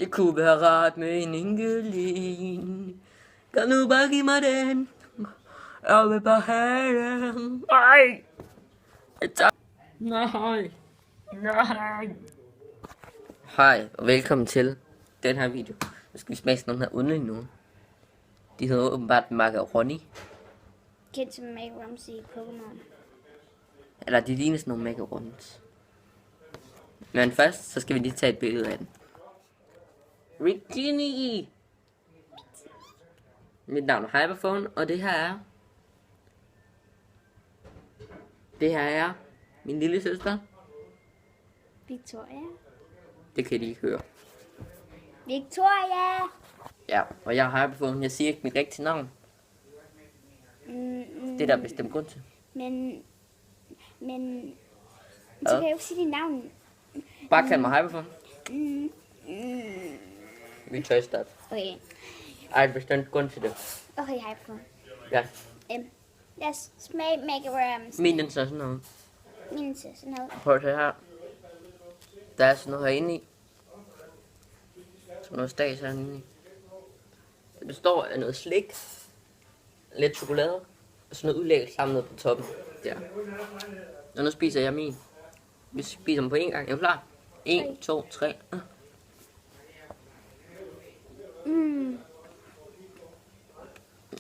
Det kunne være rart med en enkelin. Kan nu bare give mig den? Jeg vil bare have den. Nej. Nej. Nej. Hej og velkommen til den her video. Nu skal vi smage sådan nogle her underlige nogen. De hedder åbenbart macaroni. Kendt som macarons i Pokémon. Eller de ligner sådan nogle macarons. Men først, så skal vi lige tage et billede af den. Regini! Mit navn er Hyperphone, og det her er min lille søster. Victoria. Det kan I lige høre. Victoria! Ja, og jeg er Hyperphone. Jeg siger ikke mit rigtige navn. Det er der bestemt grund til. Men så kan jeg jo ikke sige dit navn. Bare kald mig Hyperphone. Vi tør starte. Okay. Ej, bestemt grund til det. Okay, Hyperphone. Ja. Lad os smage macarons. Min den så sådan noget. Min ser sådan noget. Prøv at se her. Der er sådan noget herinde i. Sådan noget stas herinde i. Det består af noget slik. Lidt chokolade. Og sådan noget udlæg samlet på toppen. Der. Og nu spiser jeg min. Vi spiser dem på en gang. Er du klar? 1, 2, 3.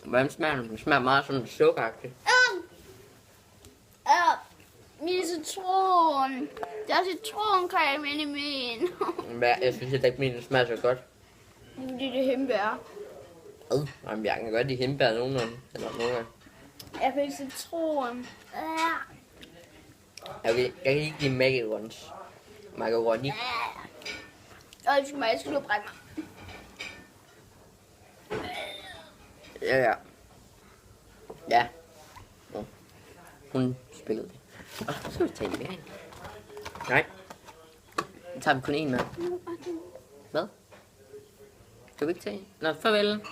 Hvordan smager den? Den smager meget sådan sukkeragtigt. Min citron. Der er citroncreme inde i min. Men jeg synes ikke, at min smager så godt. Det er det hindbær. Jamen, jeg kan godt lide hindbær nogle gange. Eller nogle gange. Jeg fik citron. Jeg kan ikke lide macarons. Macaroni. Jeg skal nu brække mig. Ja. Ja. Nå. Hun spillede det. Så skal vi tage en mere ind. Nej. Nu tager vi kun en med. Hvad? Skal vi ikke tage en? Nå, farvel.